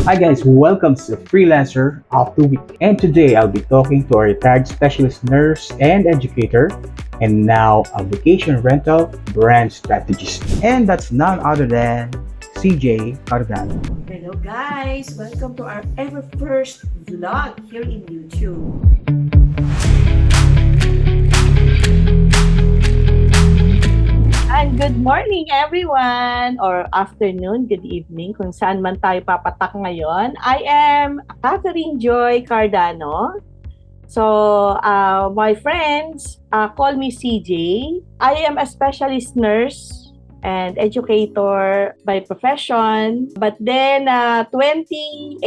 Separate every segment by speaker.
Speaker 1: Hi guys, welcome to Freelancer of the Week. And today I'll be talking to a retired specialist nurse and educator and now a vacation rental brand strategist. And that's none other than CJ Cardano.
Speaker 2: Hello guys! Welcome to our ever first vlog here in YouTube. And good morning everyone! Or afternoon, good evening, kung saan man tayo papatak ngayon. I am Catherine Joy Cardano. So, my friends call me CJ. I am a specialist nurse and educator by profession. But then 2018,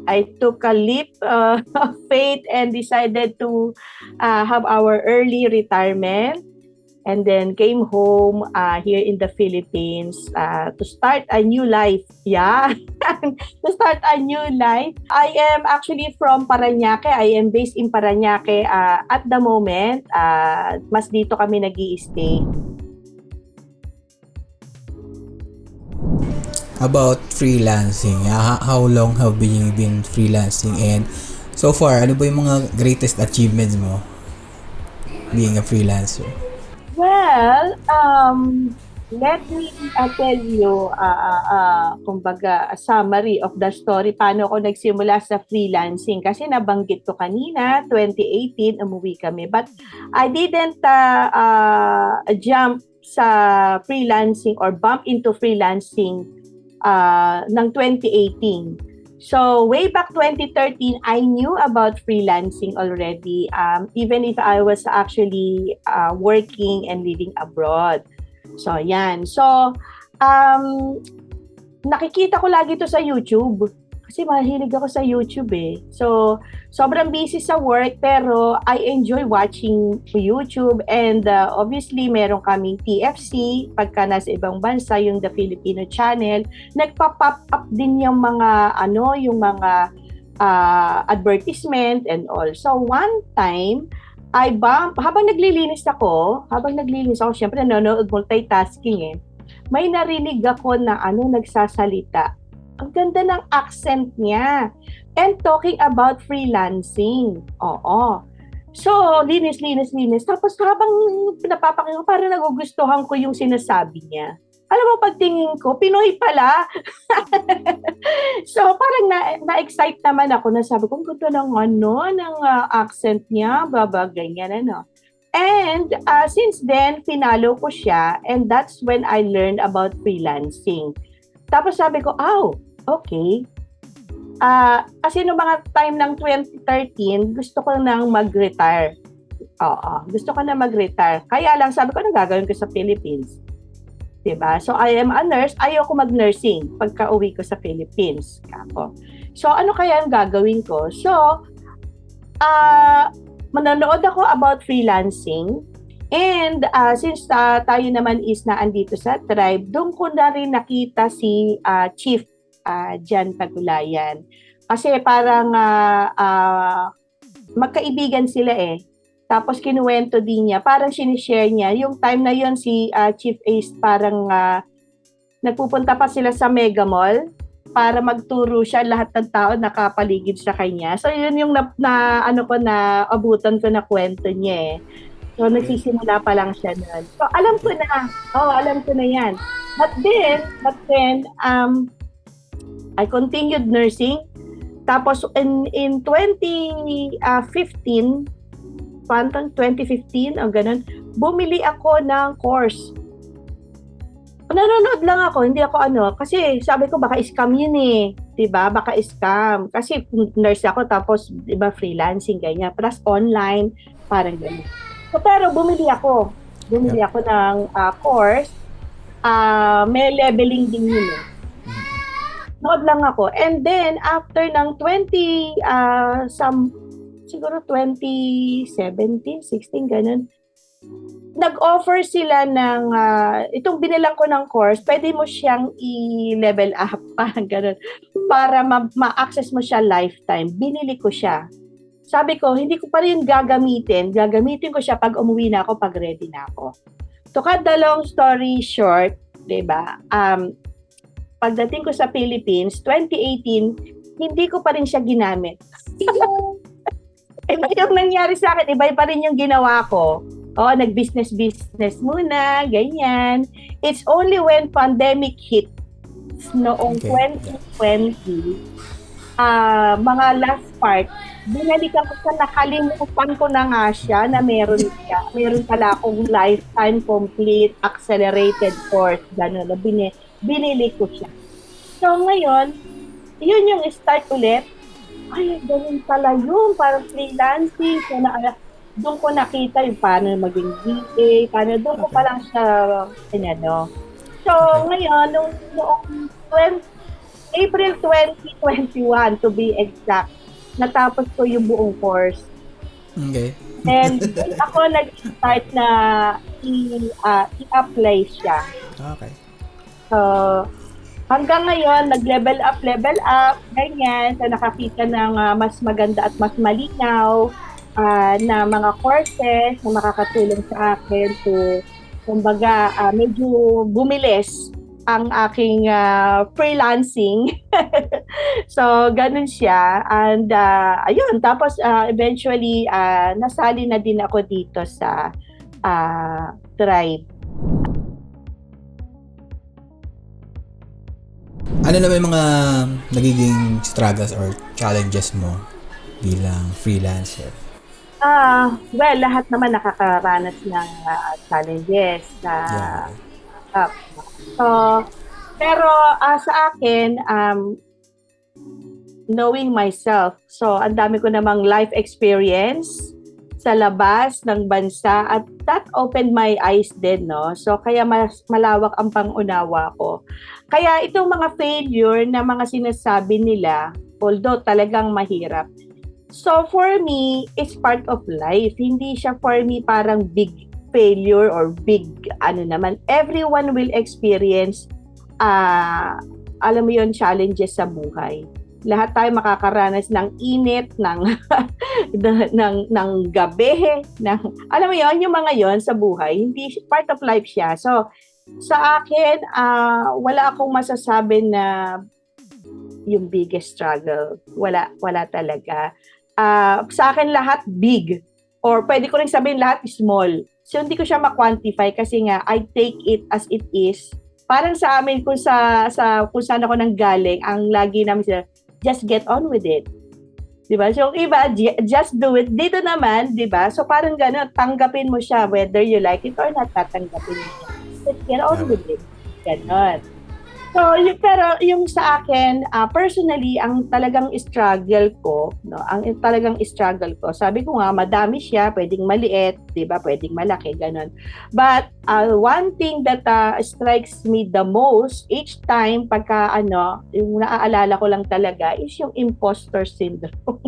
Speaker 2: I took a leap of faith and decided to have our early retirement, and then came home here in the Philippines to start a new life. Yeah, to start a new life. I am actually from Parañaque. I am based in Parañaque at the moment. Mas dito kami nag-i-stay.
Speaker 3: About freelancing. How long have you been freelancing, and so far, ano ba yung mga greatest achievements mo being a freelancer?
Speaker 2: Well, let me tell you, kumbaga, a summary of the story, paano ako nagsimula sa freelancing. Kasi nabanggit ko kanina, 2018, umuwi kami. But I didn't jump sa freelancing or bump into freelancing ng 2018. So, way back 2013, I knew about freelancing already, even if I was actually working and living abroad. So, yan. So, nakikita ko lagi to sa YouTube. Kasi mahilig ako sa YouTube eh. So, sobrang busy sa work, pero I enjoy watching YouTube. And obviously, meron kaming TFC. Pagka nasa ibang bansa, yung The Filipino Channel, nagpa-pop up din yung mga, advertisement and all. So, one time, habang naglilinis ako, syempre nanonood multitasking eh, may narinig ako na nagsasalita. Ang ganda ng accent niya. And talking about freelancing. Oo. So, linis. Tapos habang pinapapakinggan ko, parang nagugustuhan ko yung sinasabi niya. Alam mo, pagtingin ko, Pinoy pala. So, parang na-excite naman ako. Nasabi ko, ang ganda ng accent niya. Ganyan, And since then, finalo ko siya. And that's when I learned about freelancing. Tapos sabi ko, okay. Kasi noong mga time ng 2013, gusto ko nang mag-retire. Gusto ko na mag-retire. Kaya lang, sabi ko, anong gagawin ko sa Philippines? Diba? So, I am a nurse. Ayoko mag-nursing pagka uwi ko sa Philippines. So, ano kaya ang gagawin ko? So, manonood ako about freelancing. And since tayo naman is naandito sa tribe, doon ko na rin nakita si Chief Jan Tagulayan. Kasi parang magkaibigan sila eh. Tapos kinuwento din niya, parang sinishare niya. Yung time na yon si Chief Ace parang nagpupunta pa sila sa Mega Mall para magturo siya, lahat ng tao nakapaligid sa kanya. So yun yung abutan ko na kwento niya eh. So, nagsisimula pa lang siya nun. So, alam ko na yan. But then, I continued nursing. Tapos, in 2015, ganun, bumili ako ng course. Nanonood lang ako, hindi ako kasi sabi ko baka scam yun eh. Diba? Baka scam. Kasi nurse ako, tapos, diba, freelancing, ganyan. Plus, online, parang ganyan. So, pero bumili ako ng course. May leveling din yun eh. Nood lang ako. And then, after ng siguro 2017, 16, ganun, nag-offer sila ng, itong binilang ko ng course, pwede mo siyang i-level up, parang ganun, para ma-access mo siya lifetime. Binili ko siya. Sabi ko, hindi ko pa rin gagamitin ko siya pag umuwi na ako, pag ready na ako. To cut the long story short, 'Di ba? Pagdating ko sa Philippines, 2018, hindi ko pa rin siya ginamit. Iba yung nangyari sa akin, iba pa rin yung ginawa ko. Nag-business muna, ganyan. It's only when pandemic hit noong
Speaker 3: Okay.
Speaker 2: 2020, mga last part, binalikan ko sa nakalimutan ko na nga siya na meron siya. Meron pala akong lifetime complete accelerated course. Gano'n na binili ko siya. So ngayon, yun yung start ulit. Ay, ganun pala yun, parang freelancing. So, doon ko nakita yung paano maging VA, doon ko pa lang siya, So, ngayon, noong April 2021, to be exact, natapos ko yung buong course.
Speaker 3: Okay.
Speaker 2: And ako nag-start na i-apply siya.
Speaker 3: Okay.
Speaker 2: So, hanggang ngayon, nag-level up, ganyan. So, nakakita ng mas maganda at mas malinaw na mga courses na makakatulong sa akin to, kumbaga, medyo bumilis ang aking freelancing. So, ganun siya. And, ayun, tapos eventually, nasali na din ako dito sa Tribe.
Speaker 3: Ano naman yung mga nagiging struggles or challenges mo bilang freelancer?
Speaker 2: Well, lahat naman nakakaranas ng challenges.
Speaker 3: Yeah.
Speaker 2: So, pero sa akin, knowing myself, so ang dami ko namang life experience sa labas ng bansa at that opened my eyes din, no? So, kaya mas malawak ang pangunawa ko. Kaya itong mga failure na mga sinasabi nila, although talagang mahirap, so for me, it's part of life. Hindi siya for me parang big failure or big naman. Everyone will experience, alam mo yun, challenges sa buhay. Lahat tayo makakaranas ng init, ng gabi, alam mo yon, yung mga yon sa buhay, hindi part of life siya. So, sa akin, wala akong masasabi na yung biggest struggle. Wala talaga. Sa akin lahat big, or pwede ko rin sabihin lahat small. So, hindi ko siya ma-quantify kasi nga, I take it as it is. Parang sa amin, kung saan ako nanggaling, ang lagi namin sila, just get on with it. Diba? So, iba, just do it. Dito naman, diba? So, parang gano'n, tanggapin mo siya, whether you like it or not, tatanggapin mo siya. Just get on with it. Gano'n. So, pero yung sa akin, personally, ang talagang struggle ko, no, sabi ko nga, madami siya, pwedeng maliit, diba? Pwedeng malaki, gano'n. But, one thing that strikes me the most, each time, pagka, yung naaalala ko lang talaga, is yung imposter syndrome.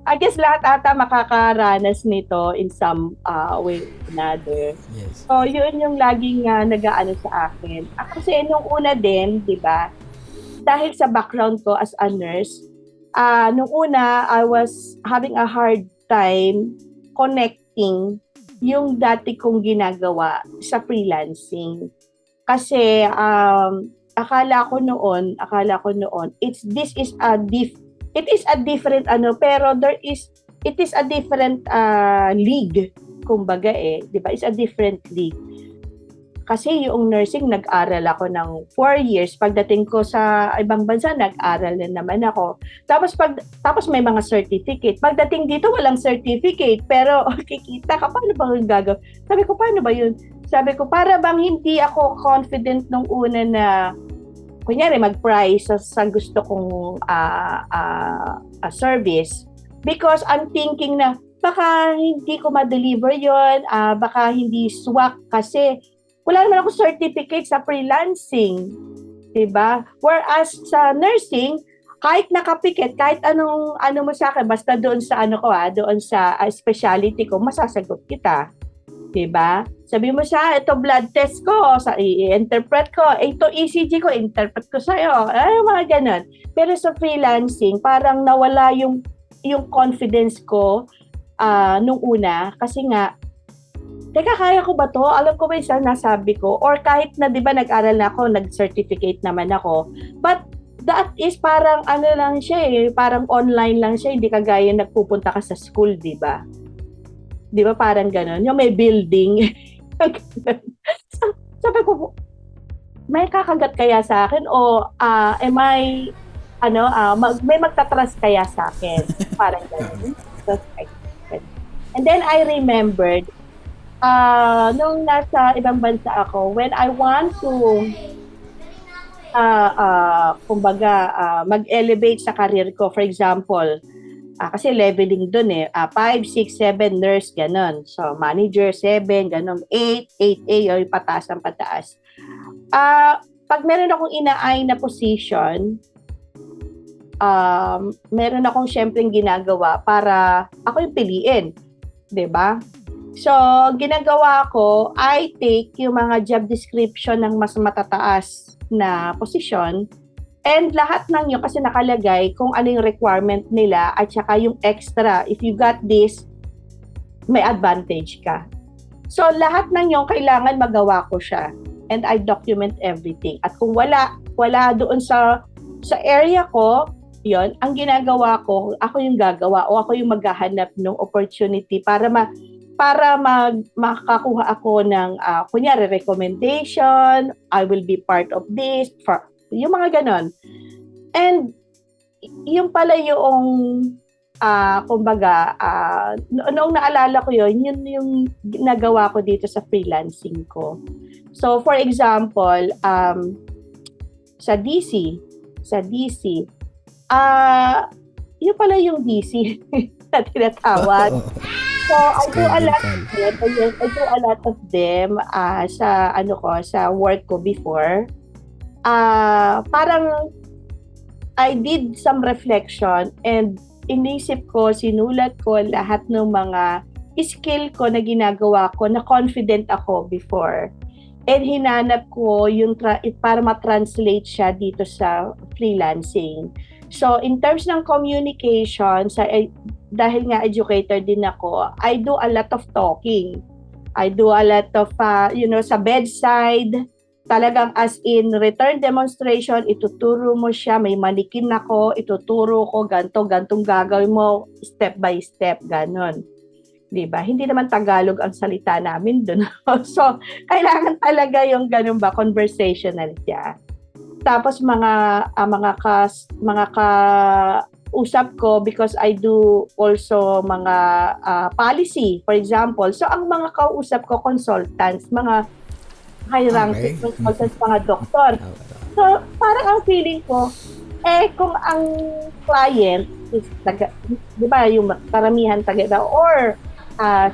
Speaker 2: I guess lahat ata makakaranas nito in some way or another.
Speaker 3: Yes.
Speaker 2: So, yun yung laging nag-aano sa akin. Kasi nung una din, di ba, dahil sa background ko as a nurse, nung una, I was having a hard time connecting yung dati kong ginagawa sa freelancing. Kasi, akala ko noon, it is a different pero it is a different league, kumbaga 'di ba? It's a different league. Kasi yung nursing, nag-aral ako ng 4 years. Pagdating ko sa ibang bansa, nag-aral din naman ako. Tapos may mga certificate. Pagdating dito, walang certificate. Pero kikita ka, paano ba yung gagawin? Sabi ko, paano ba yun? Sabi ko, para bang hindi ako confident nung una na kunyari mag-price sa gusto kong service, because I'm thinking na baka hindi ko ma-deliver yon, baka hindi swak kasi wala naman ako certificate sa freelancing, diba? Whereas sa nursing, kahit nakapikit, kahit ano mo sa akin, basta doon sa doon sa specialty ko, masasagot kita. Diba? Sabi mo siya, ito blood test ko, i-interpret ko, ito ECG ko, interpret ko sa'yo. Ay, mga ganun. Pero sa freelancing, parang nawala yung confidence ko nung una kasi nga, teka, kaya ko ba to? Alam ko ba yung nasabi ko? Or kahit na, di ba, nag-aral na ako, nag-certificate naman ako. But that is parang ano lang siya eh, parang online lang siya, hindi kagaya nagpupunta ka sa school, di ba? Di ba parang gano'n? Yung may building. Sabi ko, may kakagat kaya sa akin? O am I, may magtatrust kaya sa akin? Parang gano'n. And then I remembered, nung nasa ibang bansa ako, when I want to mag-elevate sa career ko, for example, kasi leveling dun 5, 6, 7 nurse, ganon. So, manager, 7, ganon, 8, 8A, yung pataas ang pataas. Pag meron akong inaay na position, meron akong syempleng ginagawa para ako yung piliin. 'Di ba? So, ginagawa ko, I take yung mga job description ng mas matataas na posisyon and lahat ng yun kasi nakalagay kung ano yung requirement nila at saka yung extra. If you got this, may advantage ka. So, lahat ng yun kailangan magawa ko siya and I document everything. At kung wala doon sa area ko, yon, ang ginagawa ko, ako yung gagawa o ako yung maghahanap ng opportunity para makakuha ako ng kunyari recommendation, I will be part of this, yung mga ganon. And yung pala yung kumbaga noong naalala ko yun yung ginagawa ko dito sa freelancing ko. So for example, sa DC, yun pala yung DC na tinatawag. So, I do a lot of them sa work ko before. Parang I did some reflection and inisip ko, sinulat ko lahat ng mga skill ko na ginagawa ko na confident ako before. And hinanap ko yung para ma-translate siya dito sa freelancing. So, in terms ng communication, dahil nga educator din ako, I do a lot of talking. I do a lot of, sa bedside, talagang as in return demonstration, ituturo mo siya, may manikin ako, ituturo ko, gantong gagawin mo, step by step, ganon. Diba? Hindi naman Tagalog ang salita namin dun. So, kailangan talaga yung ganun ba, conversational siya. Tapos mga usap ko because I do also mga policy, for example. So, ang mga kausap ko, consultants, mga high-ranking consultants, mga doktor. So, parang ang feeling ko, kung ang client is, di ba, yung karamihan taga or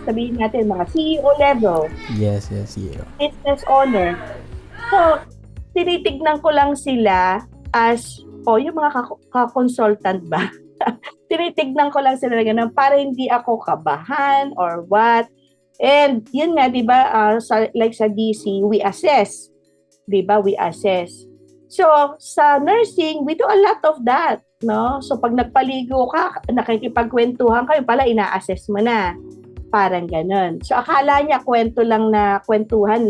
Speaker 2: sabihin natin, mga CEO level.
Speaker 3: Yes, CEO.
Speaker 2: Business owner. So, tinitignan ko lang sila as yung mga ka-consultant ba? Tinitignan ko lang sila ganun para hindi ako kabahan or what. And yun nga, di ba, like sa DC, we assess. Di ba, we assess. So, sa nursing, we do a lot of that. No? So, pag nagpaligo ka, nakikipagkwentuhan kayo, pala ina-assess mo na. Parang ganun. So, akala niya kwentuhan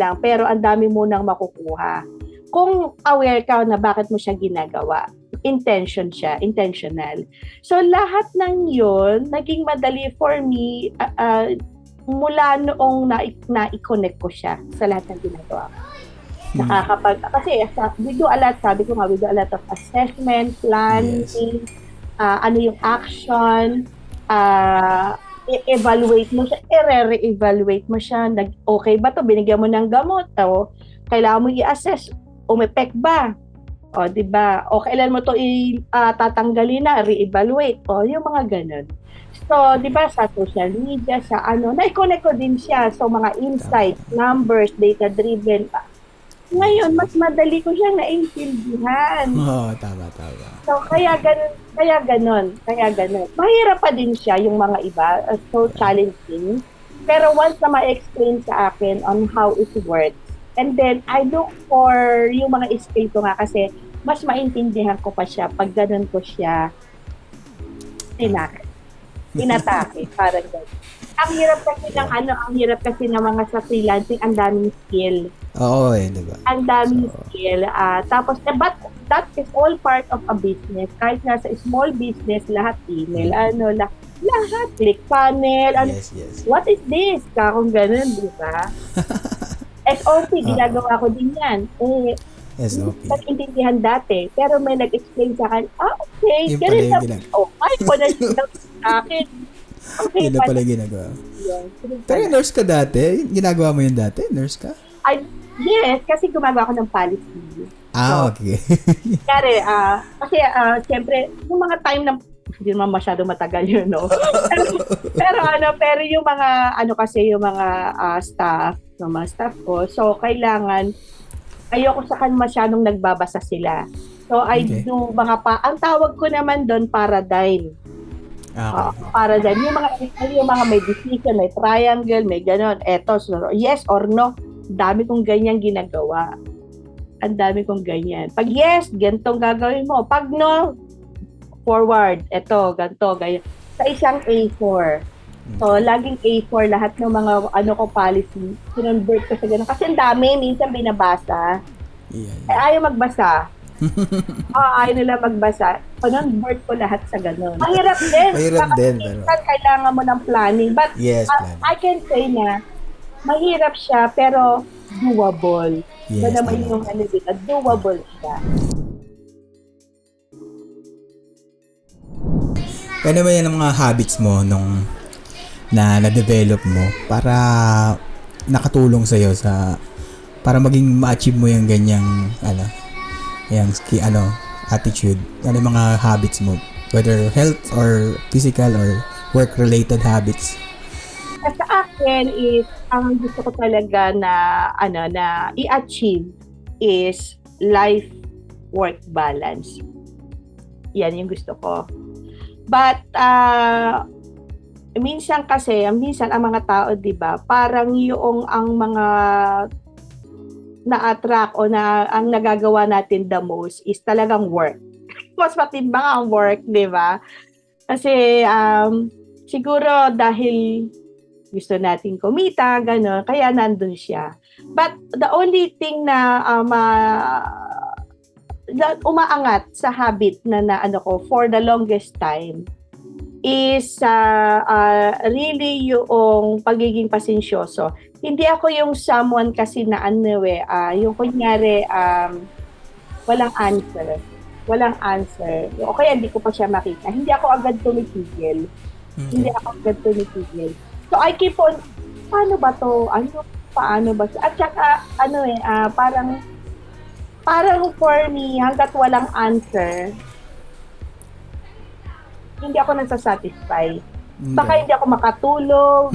Speaker 2: lang, pero ang dami mo nang makukuha. Kung aware ka na bakit mo siya ginagawa, intentional. So, lahat ng yun, naging madali for me mula noong na-connect ko siya sa lahat ng ginagawa. Kasi we do a lot, sabi ko nga, we do a lot of assessment, planning, ano yung action, i-evaluate mo siya, re-evaluate mo siya, okay ba to, binigyan mo ng gamot, o kailangan mo i-assess, umepek ba? O, di ba? O, kailan mo to tatanggalin na, re-evaluate, o, yung mga ganun. So, di ba, sa social media, sa na-connect ko din siya. So, mga insights, numbers, data-driven. Ngayon, mas madali ko siyang naintindihan.
Speaker 3: Tama.
Speaker 2: So, kaya ganun. Mahirap pa din siya, yung mga iba. So, challenging. Pero once na ma-explain sa akin on how it works, and then, I look for yung mga skill ko nga kasi mas maintindihan ko pa siya pag ganun ko siya inatake. Parang ganun. ang hirap kasi ng mga sa freelancing, ang daming skill.
Speaker 3: Oo diba?
Speaker 2: Ang daming skill. Tapos, but that is all part of a business. Kahit nasa small business, lahat email, lahat, click funnel,
Speaker 3: Yes.
Speaker 2: what is this? Kung ganun, di ba? SOP, ginagawa ko din yan.
Speaker 3: SOP.
Speaker 2: Pag-intindihan dati, pero may nag-explain sa akin, okay,
Speaker 3: Yun pala
Speaker 2: ganun
Speaker 3: yung
Speaker 2: lang.
Speaker 3: ginagawa.
Speaker 2: Ay, pala sa akin. Okay,
Speaker 3: Yun na pala ginagawa.
Speaker 2: Yes,
Speaker 3: Pero yung nurse ka dati? Ginagawa mo yun dati? Nurse ka?
Speaker 2: yes, kasi gumagawa ko ng policy.
Speaker 3: Okay.
Speaker 2: Kasi, siyempre, yung mga time na hindi naman masyado matagal yun, no? pero yung mga, kasi yung mga staff ko, so kailangan, ayoko sa kan masyadong nagbabasa sila. So, I do ang tawag ko naman doon, paradigm. Paradigm. Yung mga may decision, may triangle, may ganon. Eto, so, yes or no, dami kong ganyan ginagawa. Ang dami kong ganyan. Pag yes, ganitong gagawin mo. Pag no, forward. Eto, ganito, ganyan. Sa isang A4. So, laging A4 lahat ng mga policy. Sinonvert ko sa ganun. Kasi ang dami, minsan binabasa. Ayaw magbasa. Ayaw nila magbasa. Sinonvert ko lahat sa ganun. Mahirap din.
Speaker 3: Mahirap din.
Speaker 2: Pero kailangan mo ng planning. But
Speaker 3: planning.
Speaker 2: I can say na mahirap siya, pero doable.
Speaker 3: Yes,
Speaker 2: naman yung doable siya.
Speaker 3: Ano ba yan ang mga habits mo na na-develop mo para nakatulong sa'yo para maging ma-achieve mo yung ganyang attitude? Ano yung mga habits mo? Whether health or physical or work-related habits?
Speaker 2: Sa akin is, ang gusto ko talaga na i-achieve is life-work balance. Yan yung gusto ko. But, minsan ang mga tao, di ba, parang ang mga na-attract o ang nagagawa natin the most is talagang work. Mas matimbang ang work, di ba? Kasi, siguro dahil gusto natin kumita, gano'n, kaya nandun siya. But, the only thing na umaangat sa habit na ko for the longest time is really yung pagiging pasensyoso. Hindi ako yung someone kasi na yung kunyari walang answer. O kaya hindi ko pa siya makita. Hindi ako agad tumitigil. So I keep on, paano ba to? Paano ba? At saka parang for me, hanggat walang answer, hindi ako nasasatisfy. Baka hindi ako makatulog,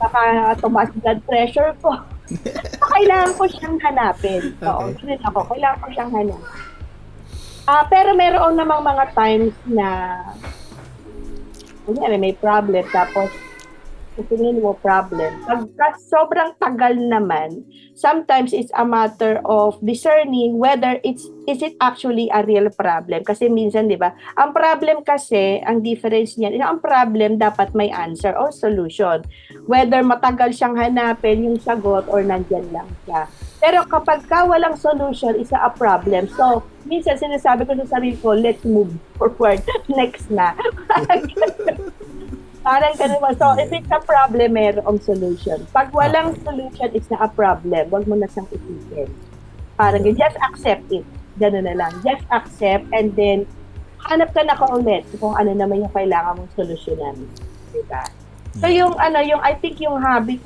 Speaker 2: baka tumaas blood pressure ko. Kailangan ko siyang hanapin. Oo, ganun ako. Kailangan ko siyang hanapin. Pero meron namang mga times na may problem, tapos tingin mo problem. Pagka sobrang tagal naman, sometimes it's a matter of discerning whether is it actually a real problem. Kasi minsan, di ba, ang problem kasi, ang difference niyan, ang problem dapat may answer or solution. Whether matagal siyang hanapin yung sagot or nandyan lang siya. Pero kapag walang solution, isa a problem. So, minsan sinasabi ko sa sarili ko, let's move forward. Next na. Parang ganun ba? So, if it's a problem, mayroong solution. Pag walang solution, it's not a problem. Huwag mo na siyang isipin. Parang just accept it. Ganun na lang. Just accept and then hanap ka na ulit kung ano naman yung kailangan mong solusyonan. Diba? So, I think yung habit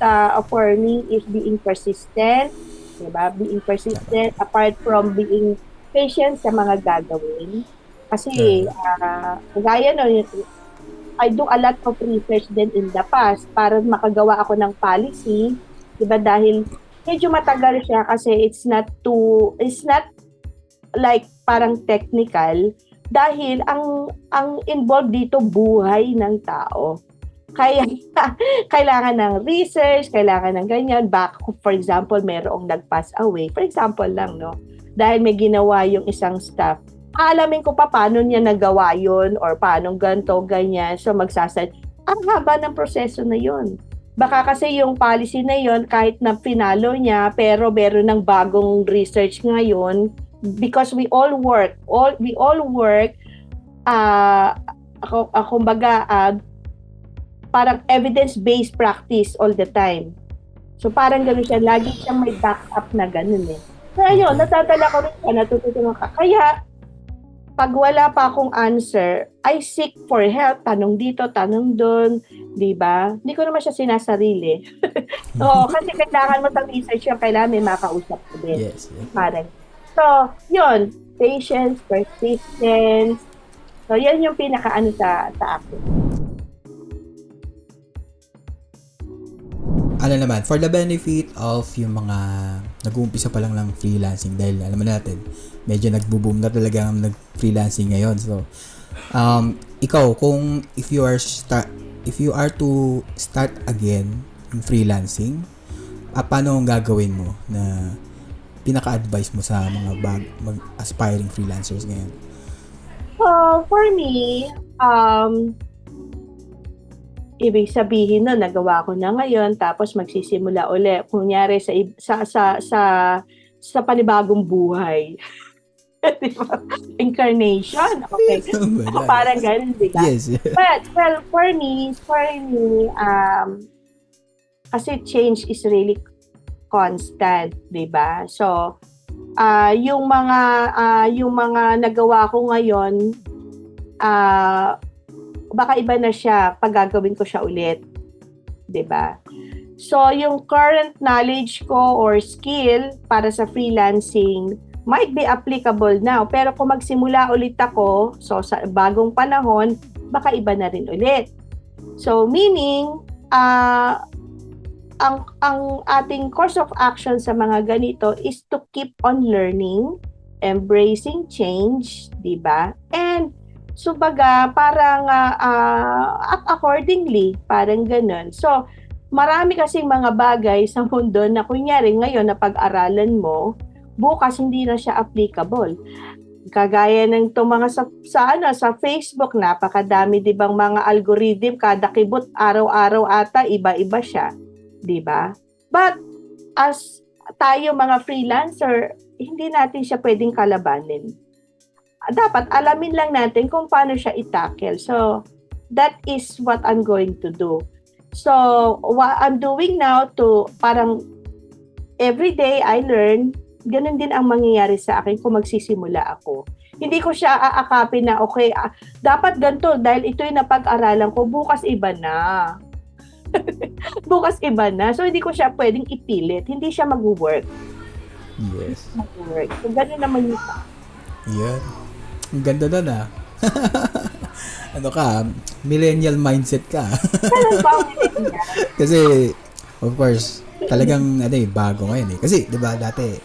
Speaker 2: for me is being persistent. Diba? Being persistent apart from being patient sa mga gagawin. Kasi, gaya I do a lot of research din in the past para makagawa ako ng policy, 'di ba? Dahil medyo matagal siya kasi it's not like parang technical dahil ang involved dito buhay ng tao. Kaya kailangan ng research, kailangan ng ganyan. For example, mayroong nag-pass away. For example lang, no? Dahil may ginawa yung isang staff, alamin ko pa paano niya nagawa yun or paano ganito, ganyan. So, ang haba ng proseso na yun. Baka kasi yung policy na yon kahit na finalo niya, pero meron ng bagong research ngayon because we all work, kumbaga, parang evidence-based practice all the time. So parang gano'n siya, lagi siyang may backup na gano'n eh. Kaya yun, natatala ko rin siya, natututunan ka. Kaya, pag wala pa akong answer, I seek for help. Tanong dito, tanong doon, di ba? Hindi ko naman siya sinasarili. So, kasi kailangan mo sa research yung kailangan may makausap ko din.
Speaker 3: Yes.
Speaker 2: Parang. So, yun. Patience, persistence. So, yan yung pinaka-ano sa akin.
Speaker 3: Ano naman, for the benefit of yung mga nag-uumpisa pa lang ng freelancing, dahil alam mo natin, medyo nagbo-boom na talaga ang nag-freelancing ngayon. So, ikaw, kung if you are to start again in freelancing, paano ang gagawin mo na pinaka-advice mo sa mga aspiring freelancers ngayon?
Speaker 2: For me, ibig sabihin na nagawa ko na ngayon tapos magsisimula uli kunyari sa panibagong buhay. Diba? Incarnation. Okay. Parang ganun, diba?
Speaker 3: Yes.
Speaker 2: But well, for me, kasi change is really constant, diba? So, yung mga nagawa ko ngayon, baka iba na siya pag gagawin ko siya ulit. 'Di ba? So, yung current knowledge ko or skill para sa freelancing might be applicable now. Pero kung magsimula ulit ako, so sa bagong panahon, baka iba na rin ulit. So, meaning, ang ating course of action sa mga ganito is to keep on learning, embracing change, 'di ba? And so baga, parang act accordingly, parang ganun. So, marami kasing mga bagay sa mundo na kunyari ngayon na pag-aralan mo, bukas hindi na siya applicable. Kagaya ng itong mga sa Facebook, napakadami 'di bang mga algorithm, kada kibot araw-araw ata iba-iba siya, 'di ba? But as tayo mga freelancer, hindi natin siya pwedeng kalabanin. Dapat alamin lang natin kung paano siya i-tackle. So, that is what I'm going to do. So, what I'm doing now to parang every day I learn, ganun din ang mangyayari sa akin kung magsisimula ako. Hindi ko siya aakapin na, okay, dapat ganito dahil ito yung napag-aralan ko, bukas iba na. Bukas iba na. So, hindi ko siya pwedeng ipilit. Hindi siya mag-work.
Speaker 3: Yes.
Speaker 2: Mag-work. So, ganun naman yung
Speaker 3: Yeah. Ang ganda doon ano ka, millennial mindset ka.
Speaker 2: Ganun ba ang millennial?
Speaker 3: Kasi, of course, talagang bago ngayon eh. Kasi, di ba, dati,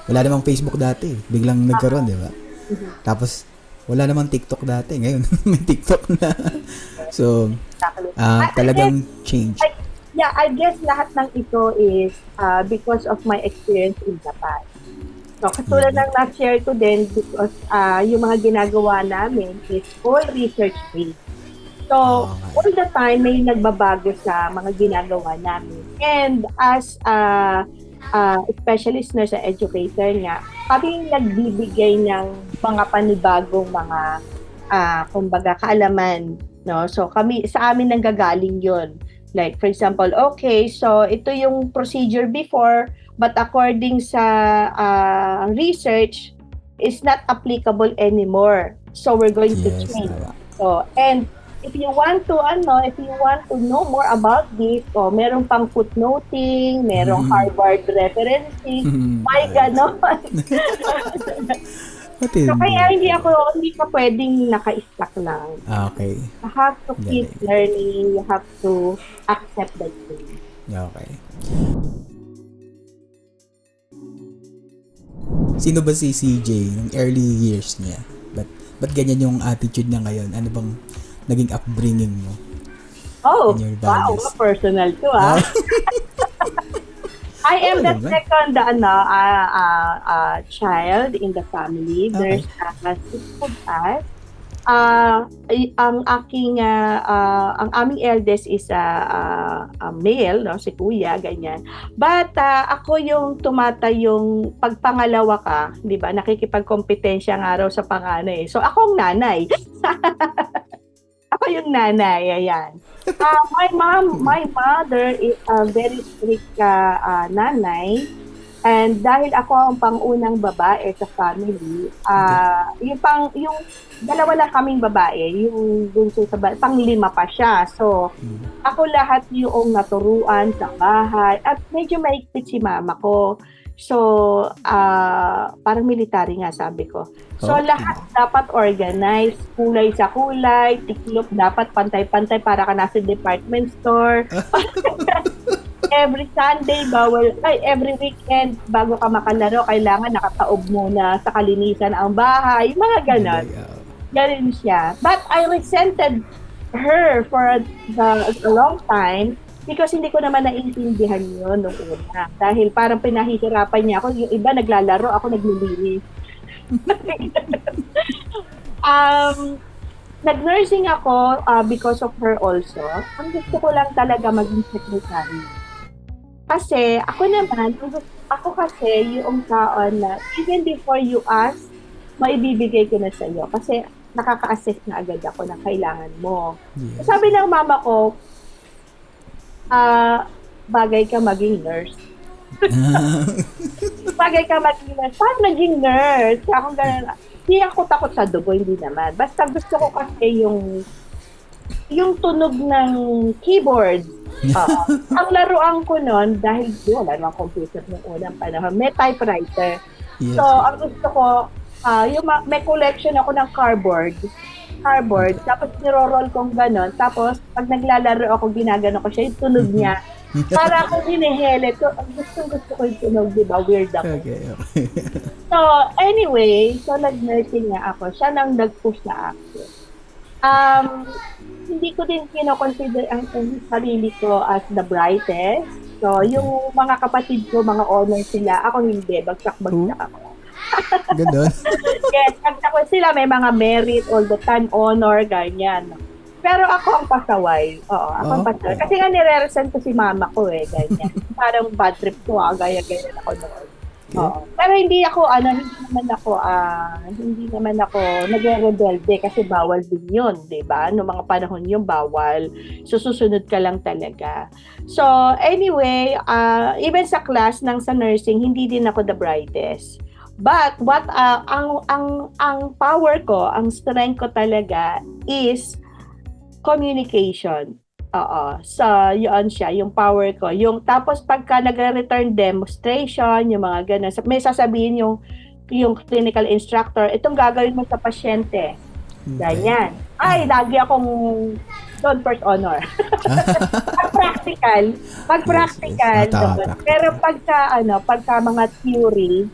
Speaker 3: wala namang Facebook dati. Biglang nagkaroon, di ba? Tapos, wala namang TikTok dati. Ngayon, may TikTok na. So, talagang change.
Speaker 2: I guess lahat ng ito is because of my experience in Japan. So, katulad ng na-share ko din because yung mga ginagawa namin is all research-based. So, all the time may nagbabago sa mga ginagawa namin. And as specialist nurse and educator nga, kami nagbibigay ng mga panibagong mga kumbaga kaalaman, no? So, sa amin nanggagaling 'yon. Like, for example, okay, so ito yung procedure before, but according sa research, is not applicable anymore. So, we're going to change. So, and if you want to know more about this, merong pang footnoting, merong Harvard referencing, may ganon. So, kaya hindi ka pwedeng naka-stuck lang.
Speaker 3: Okay.
Speaker 2: You have to keep learning, you have to accept that thing.
Speaker 3: Okay. Sino ba si CJ ng early years niya? Ba't ganyan yung attitude niya ngayon? Ano bang naging upbringing mo?
Speaker 2: Oh, wow, personal to I am the second child in the family. There's 6 of us. ang aming eldest is a male, no, si kuya, ganyan. But ako yung yung pagpangalawa ka, 'di ba? Nakikipagkompetensya nga raw sa panganay. So ako ang nanay. Ako yung nanay, ayan. My mother is a very strict nanay. And dahil ako ang pangunang babae sa family, yung dalawa lang kaming babae, yung bunso sa pang-lima pa siya. So, ako lahat yung naturuan sa bahay at medyo maigpit si mama ko. So, parang military nga sabi ko. So, lahat dapat organized, kulay sa kulay, tiklop dapat pantay-pantay para ka nasa department store. Every Sunday, every weekend, bago ka makalaro, kailangan nakataob muna sa kalinisan ang bahay. Mga ganon. Ganon siya. But I resented her for a long time because hindi ko naman naiintindihan yun nung una. Dahil parang pinahihirapan niya ako. Yung iba naglalaro, ako naglilinis. Nag-nursing ako because of her also. Ang gusto ko lang talaga maging secretary. Kasi ako kasi yung taon na even before you ask, maibibigay ko na sa iyo. Kasi nakaka-assess na agad ako na kailangan mo. Yes. Sabi ng mama ko, bagay ka maging nurse. Bagay ka maging nurse. Paano naging nurse? Ako ganun. Hindi ako takot sa dugo, hindi naman. Basta gusto ko kasi yung tunog ng keyboard. Ang laruan ko noon, dahil wala namang computer noong unang panahon, may typewriter. Yes. So, ang gusto ko, may collection ako ng cardboard, tapos niro-roll kong gano'n, tapos pag naglalaro ako, ginagano ko siya, yung tunog niya. Para ako hinihele. So, gusto ko yung tunog, di ba? Weird ako. Okay. So, anyway, nag-nursing nga ako. Siya nang nag-push sa akin. Hindi ko din kino-consider ang sarili ko as the brightest. So, yung mga kapatid ko, mga honor sila. Ako hindi. Bagsak-bagsak ako.
Speaker 3: Ganon?
Speaker 2: Yes, bagsak ko sila. May mga merit, all the time, honor, ganyan. Pero ako ang pasaway. Oo, ako ang pasaway. Kasi nga nire-resent ko si mama ko ganyan. Parang bad trip ko, gaya-gaya ako noon. Okay. Pero hindi naman ako nagre-rebelde kasi bawal din yun, di ba? Noong mga panahon yung bawal. So, susunod ka lang talaga. So, anyway, even sa class sa nursing, hindi din ako the brightest. But, ang power ko, ang strength ko talaga is communication. So, yun siya, yung power ko. Tapos pagka nagre-return demonstration, yung mga ganun, may sasabihin yung clinical instructor, itong gagawin mo sa pasyente. Ganyan. Ay, lagi akong doon first honor. Pag-practical, doon. Pero pagka mga theory,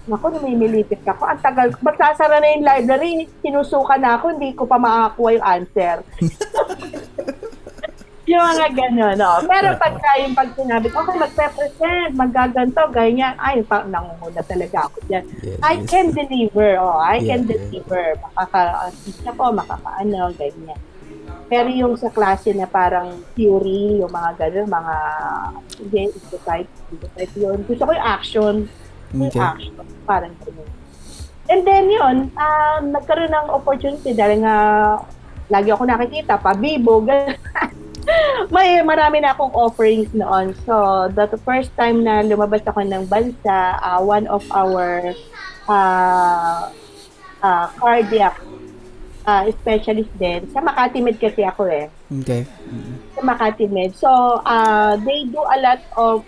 Speaker 2: naku, namimilipit ako. Ang tagal, magsasara na yung library, sinusuka na ako, hindi ko pa makakakuha yung answer. Yung mga gano'n, no? Pero pag sinabi ko, okay, magpe-present, maggaganto, ganyan, nangunguna talaga ako dyan. Yes, I can deliver, I can deliver. Makaka-assist ako, makaka-ano, ganyan. Pero yung sa klase na parang theory, yung mga gano'n, mga, type yun. Gusto ko yung action. Yung action, parang gano'n. And then yun, nagkaroon ng opportunity dahil nga, lagi ako nakikita, pabibo, gano'n. Marami na akong offerings noon. So, the first time na lumabas ako ng bansa, one of our cardiac specialist din. Sa Makati Med kasi ako
Speaker 3: Okay.
Speaker 2: Sa Makati Med. So, they do a lot of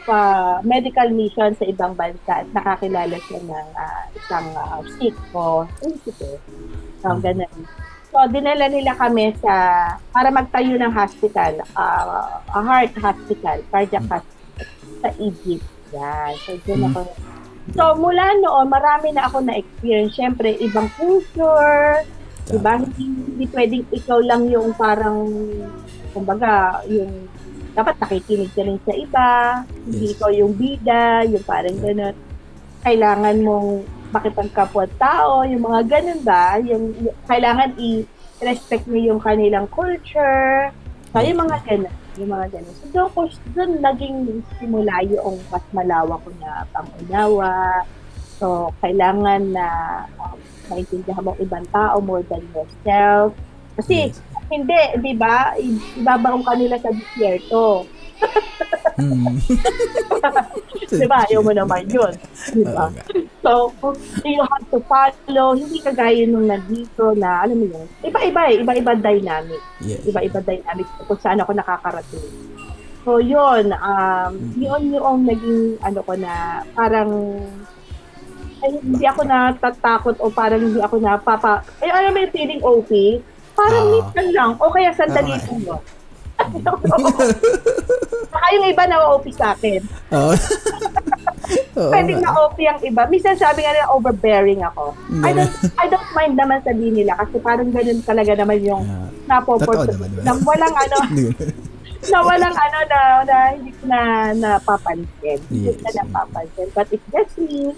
Speaker 2: medical mission sa ibang bansa at nakakilala siya ng isang sick o institute. So, ganun. So, dinala nila kami para magtayo ng hospital, a heart hospital, cardiac hospital, sa Egypt. Yan. So, mula noon, marami na ako na-experience. Siyempre, ibang culture, diba? Hindi pwedeng ikaw lang yung parang, kumbaga, yung dapat nakikinig ka rin sa iba, hindi ikaw yung bida, yung parang gano'n. Kailangan mong makipagkapwa-tao, yung mga ganun ba, yung kailangan i-respect mo yung kanilang culture, so yung mga ganun. So doon naging simula yung mas malawak ko na pangunawa. So kailangan na maintindihan mo ibang tao more than yourself. Kasi hindi, di ba? Ibabaong kanila sa disyerto. Di ba? Ayaw mo naman yun. Di ba? So, you have to follow, hindi kagaya nung nandito na, alam mo yun, iba-iba dynamic.
Speaker 3: Yes.
Speaker 2: Iba-iba dynamic kung saan ako nakakarating. So, yun yung naging, ko na, parang, hindi ako natatakot o parang hindi ako alam mo yung feeling okay? Parang minsan lang, o kaya sandali lang. Saka yung iba na-OP sa akin. Pwedeng na-OP ang iba. Minsan sabi nga nila, overbearing ako. I don't mind naman sabihin nila kasi parang ganun talaga naman yung napoporto. Na walang na walang na hindi ko na napapansin. Hindi ko na napapansin. But it's just me.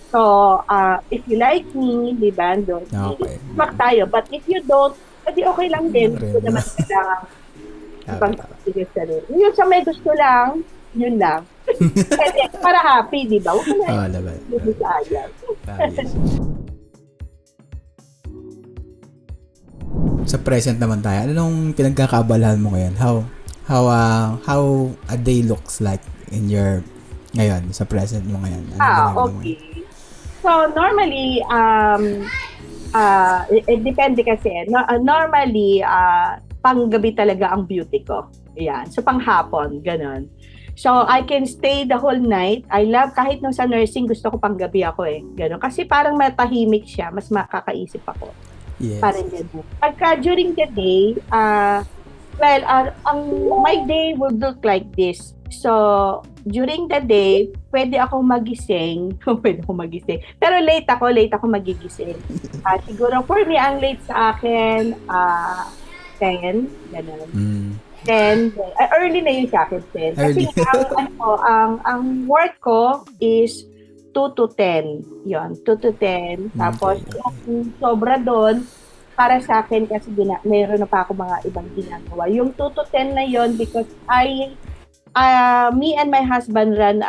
Speaker 2: So, if you like me, di ba, doon, tayo. But if you don't, edi okay lang din. Hindi naman kailangan ipag-sige sa rin. Yung sa may gusto lang, yun lang. Para happy, di ba? Huwag na sayang.
Speaker 3: Sa present naman tayo, ano nung pinagkakaabalahan mo ngayon? How a day looks like in your ngayon, sa present mo ngayon?
Speaker 2: Okay. So, normally, depende kasi. Normally, panggabi talaga ang beauty ko. Yan. So, panghapon, ganun. So, I can stay the whole night. I love, kahit nung sa nursing, gusto ko panggabi ako Ganun. Kasi parang matahimik siya. Mas makakaisip ako.
Speaker 3: Yes.
Speaker 2: Parang ganun. Pagka during the day, my day would look like this. So, during the day, pwede akong magising. Pero late ako magigising. Siguro for me, ang late sa akin, 10, ganun. 10, early na yun sa akin, 10. Kasi ang work ko is 2 to 10. Yun, 2 to 10. Tapos, yung sobra doon, para sa akin kasi mayroon na pa ako mga ibang ginagawa. Yung 2 to 10 na yun because me and my husband run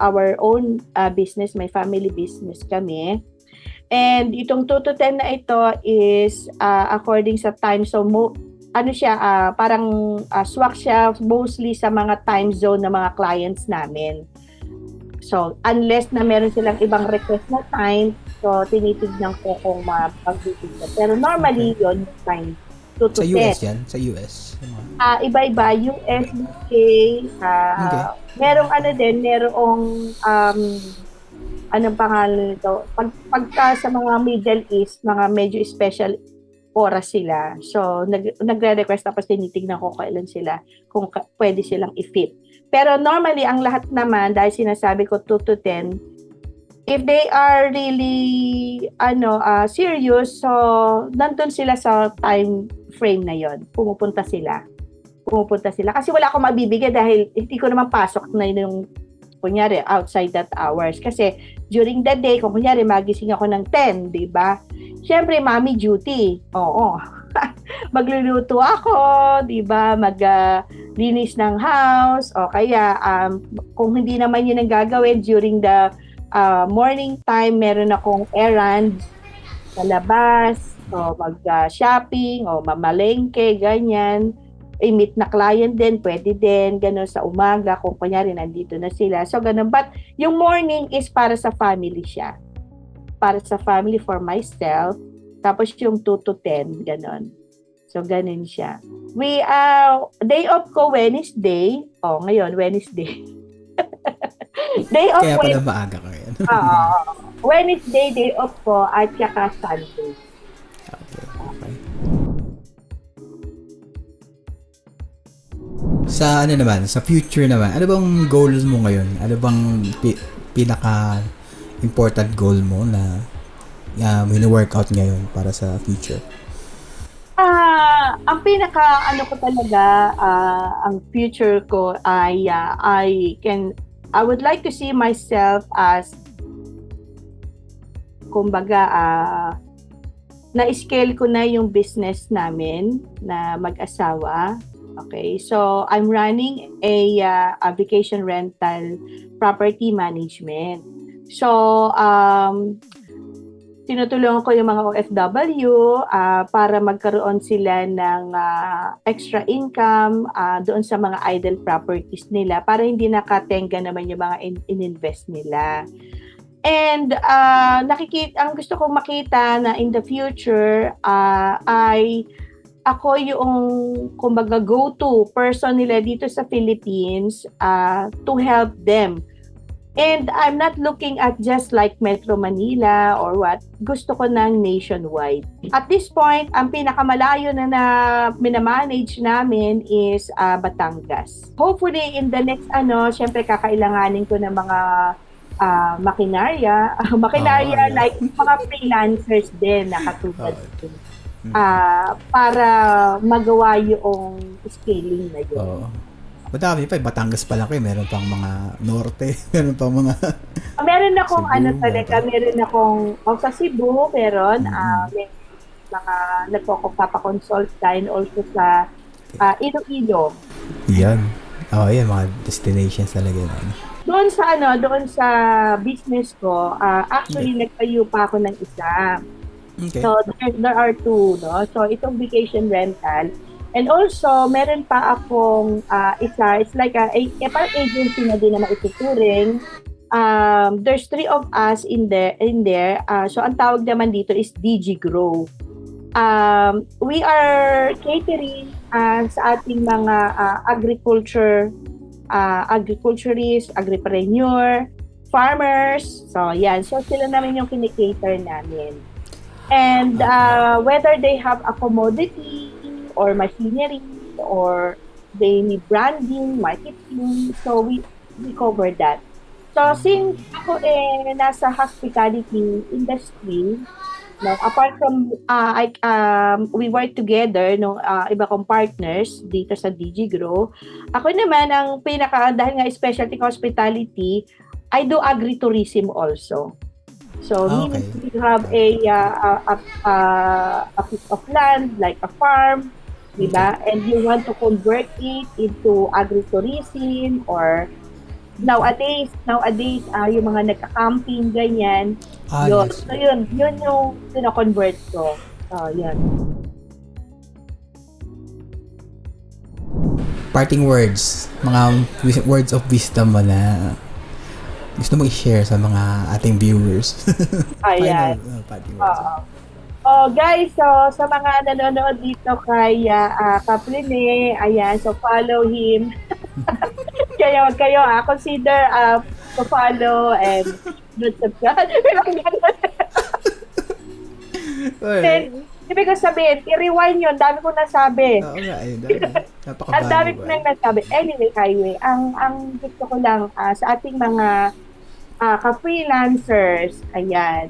Speaker 2: our own business, my family business kami. And itong 2 to 10 na ito is according sa time. So, parang swak siya mostly sa mga time zone ng mga clients namin. So, unless na meron silang ibang request na time, so tinitignan ko kung mapag-bibigyan. Pero normally, yun yung time. 2 to 10.
Speaker 3: Sa US yan? Sa US?
Speaker 2: Iba-iba. US, UK, merong anong pangalan nito? Pagka sa mga Middle East, mga medyo special oras sila. So, nagre-request tapos tinitignan ko kailan sila, kung pwede silang i-fit. Pero normally, ang lahat naman, dahil sinasabi ko 2 to 10, if they are really serious, so nandun sila sa time frame na yon. Pumupunta sila. Kasi wala akong mabibigay dahil hindi ko naman pasok na yung kunyari outside that hours. Kasi during the day, kung kunyari magising ako ng 10, di ba? Siyempre, mommy duty. Oo. Magluluto ako, di ba? Maglinis ng house. O kaya, kung hindi naman yun ang gagawin during the morning time, meron akong errands sa labas, o mag-shopping, o mamalengke, ganyan. I-meet na client din, pwede din, gano'n sa umaga, kung kunyari nandito na sila. So, gano'n. But, yung morning is para sa family siya. Para sa family, for myself. Tapos, yung 2 to 10, gano'n. So, gano'n siya. Day off ko, Wednesday. Ngayon, Wednesday. Day off
Speaker 3: Kaya pala maaga ka ngayon.
Speaker 2: Wednesday, day off ko, at saka Sunday.
Speaker 3: Okay. Sa sa future naman, ano bang goals mo ngayon? Ano bang pinaka-important goal mo na mini-workout ngayon para sa future?
Speaker 2: Ang pinaka ko talaga, ang future ko ay I would like to see myself as kumbaga, na-scale ko na yung business namin na mag-asawa. Okay, so I'm running a vacation rental property management. So, tinutulungan ko yung mga OFW para magkaroon sila ng extra income doon sa mga idle properties nila para hindi nakatenga naman yung mga in-invest nila. And ang gusto kong makita na in the future ay ako yung kumbaga go-to person nila dito sa Philippines to help them. And I'm not looking at just like Metro Manila or what. Gusto ko ng nationwide. At this point, ang pinakamalayo na minamanage namin is Batangas. Hopefully, in the next syempre kakailanganin ko ng mga makinarya. Like mga freelancers din na katulad ko. Para magawa yung scaling na yun.
Speaker 3: Madami pa, Batangas pa lang kayo, meron pang mga norte, meron pang mga
Speaker 2: meron akong
Speaker 3: Cebu,
Speaker 2: meron akong sa Cebu, meron may mga nagpapakonsult din also sa Iloilo.
Speaker 3: Yan. Yan, mga destinations talaga yun.
Speaker 2: Doon sa business ko, actually nagtayo pa ako ng isa.
Speaker 3: Okay.
Speaker 2: So, there are two, no? So, itong vacation rental. And also, meron pa akong isa. It's like a parang agency na din na maituturing. There's 3 of us in there. So, ang tawag naman dito is DG Grow. We are catering sa ating mga agriculturists, agripreneur, farmers. So, yan. So, sila naman yung kinikater namin. And whether they have a commodity or machinery or they need branding, marketing, so we cover that. So since ako nasa hospitality industry, no, apart from we work together no iba kong partners dito sa DG Grow, ako naman ang dahil nga specialty hospitality, I do agritourism also. So, meaning you have a piece of land, like a farm, diba? And you want to convert it into agritourism or nowadays, yung mga nagka-camping, ganyan. Yun.
Speaker 3: Yes.
Speaker 2: So, yun yung pina-convert ko. So, yun.
Speaker 3: Parting words, mga words of wisdom mo na gusto mo i-share sa mga ating viewers.
Speaker 2: Ayan.
Speaker 3: Parting words.
Speaker 2: Guys, so sa mga nanonood dito kay Kapline, ayan, so follow him. kayo, consider to follow and not subscribe. Then, ibig ko sabihin, i-rewind yun, dami ko nasabi.
Speaker 3: Oo nga, ayun, napakabalo.
Speaker 2: Ang dami ko nang nasabi. Anyway, ang gusto ko lang sa ating mga ka-freelancers, ayan,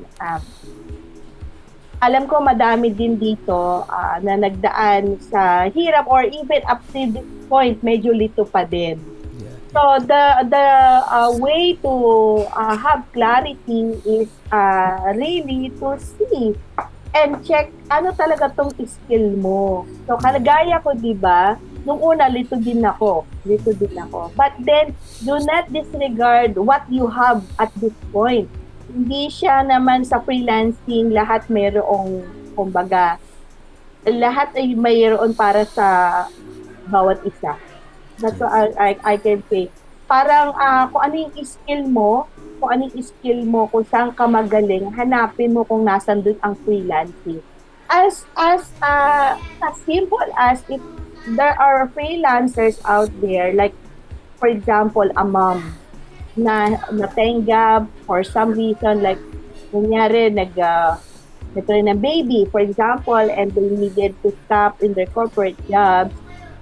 Speaker 2: alam ko madami din dito na nagdaan sa hirap or even up to this point, medyo lito pa din.
Speaker 3: Yeah.
Speaker 2: So, the way to have clarity is really to see and check ano talaga tong skill mo. So, kalagaya ko, di ba? Nung una, lito din ako. But then, do not disregard what you have at this point. Hindi siya naman sa freelancing, lahat mayroong, kumbaga, lahat ay mayroon para sa bawat isa. That's what I can say. Parang kung ano yung skill mo, kung saan ka magaling, hanapin mo kung nasan doon ang freelancing. As simple as if there are freelancers out there, like for example, a mom na natanggap for some reason, like kunyari nagkaroon ng baby, for example, and they needed to stop in their corporate jobs.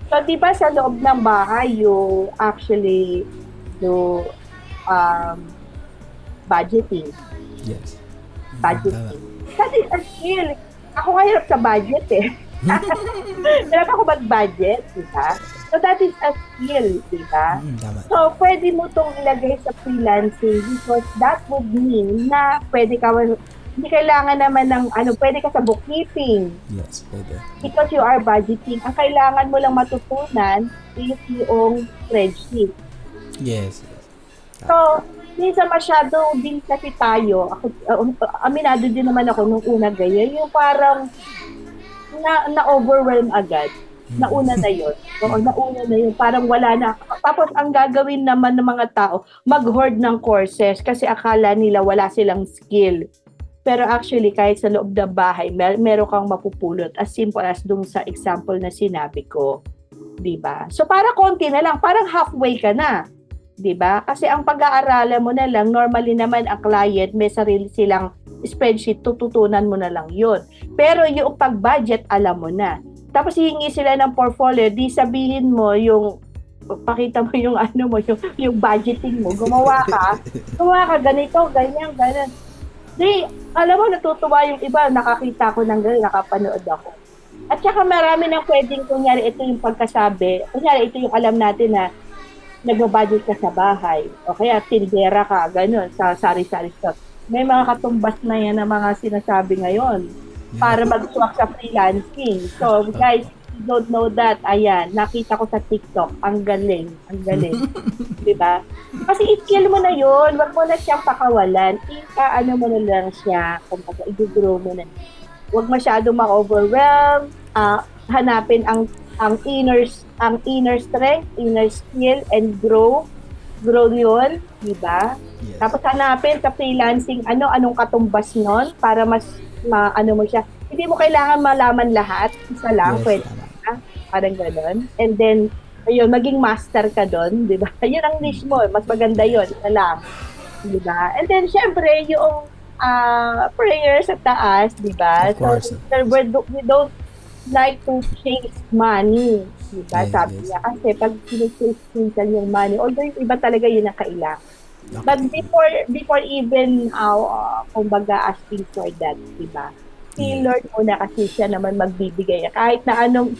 Speaker 2: So, di ba sa loob ng bahay, you actually do budgeting.
Speaker 3: Yes.
Speaker 2: Budgeting. That is a skill. Ako nga hirap sa budget eh. Hirap ako mag-budget, diba? So, that is a skill, diba?
Speaker 3: Tama.
Speaker 2: So, pwede mo itong ilagay sa freelancing because that would mean na pwede ka Hindi kailangan naman ng pwede ka sa bookkeeping
Speaker 3: Yes, pwede.
Speaker 2: because you are budgeting. Ang kailangan mo lang matutunan is yung spreadsheet.
Speaker 3: Yes.
Speaker 2: So, minsan masyado din kasi tayo, ako, aminado din naman ako nung una ganyan, yung parang na-overwhelm agad. Nauna na yun. Oo, nauna na yun. Parang wala na. Tapos, ang gagawin naman ng mga tao, mag-hoard ng courses kasi akala nila wala silang skill. Pero actually, kahit sa loob ng bahay, meron kang mapupulot. As simple as dun sa example na sinabi ko. Diba? So, para konti na lang. Parang halfway ka na. Diba? Kasi ang pag-aaralan mo na lang, normally naman ang client, may sarili silang spreadsheet, tututunan mo na lang yun. Pero yung pag-budget, alam mo na. Tapos hihingi sila ng portfolio, di sabihin mo yung, pakita mo yung yung budgeting mo, gumawa ka, ganito, ganyan. Di, alam mo, natutuwa yung iba, nakakita ko ng gano'n, nakapanood ako. At saka marami nang pwedeng, kunyari, ito yung pagkasabi, kunyari, ito yung alam natin na nag-budget ka sa bahay, o kaya tindera ka, gano'n, sa sari-sari store. May mga katumbas na yan na mga sinasabi ngayon para mag-swak sa freelancing. So, guys, if you don't know that, ayan, nakita ko sa TikTok, ang galing. Diba? Kasi i-skill mo na yun, wag mo na siyang pakawalan, mo na lang siya, kumbaga, i-grow mo na. Wag masyado ma-overwhelm, hanapin ang inner strength, inner skill, and grow yun, diba?
Speaker 3: Yes.
Speaker 2: Tapos hanapin sa freelancing, anong katumbas nun, para mas, mo siya. Hindi mo kailangan malaman lahat, isa lang,
Speaker 3: Yes,
Speaker 2: pwede ka, parang gano'n. And then, ayun, maging master ka doon, di ba? Yun ang niche mo, mas maganda yun, isa lang. Di ba? And then, syempre, yung prayer sa taas, di ba?
Speaker 3: Of course.
Speaker 2: So, we don't like to chase money, di ba?
Speaker 3: Yes,
Speaker 2: Sabi
Speaker 3: yes.
Speaker 2: niya, kasi pag chase minsan yung money, although yung iba talaga yun ang kailangan.
Speaker 3: Okay.
Speaker 2: But before even, kumbaga, asking for that, di ba? Si
Speaker 3: Yes.
Speaker 2: Lord muna kasi siya naman magbibigay. Kahit na anong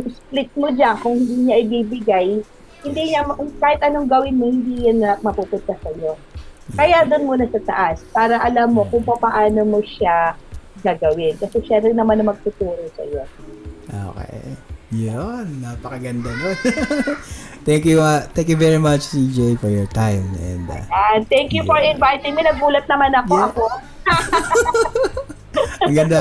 Speaker 2: split mo dyan, kung hindi niya ibibigay, hindi niya, kahit anong gawin mo, hindi yan na mapupunta sa'yo. Kaya doon muna sa taas, para alam mo kung paano mo siya gagawin. Kasi siya rin naman na magtuturo sa'yo.
Speaker 3: Okay. Yun, napakaganda nun. Thank you very much, CJ, for your time. And
Speaker 2: And thank you for inviting me. Nagulat naman ako.
Speaker 3: ang ganda.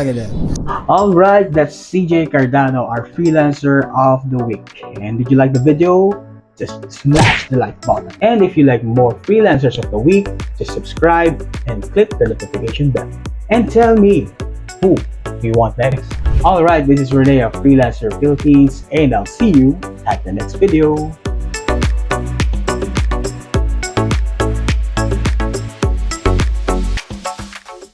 Speaker 1: Alright, that's CJ Cardano, our freelancer of the week. And did you like the video? Just smash the like button. And if you like more freelancers of the week, just subscribe and click the notification bell. And tell me, who do you want next? Alright, this is Rene of Freelancer Philippines, and I'll see you at the next video.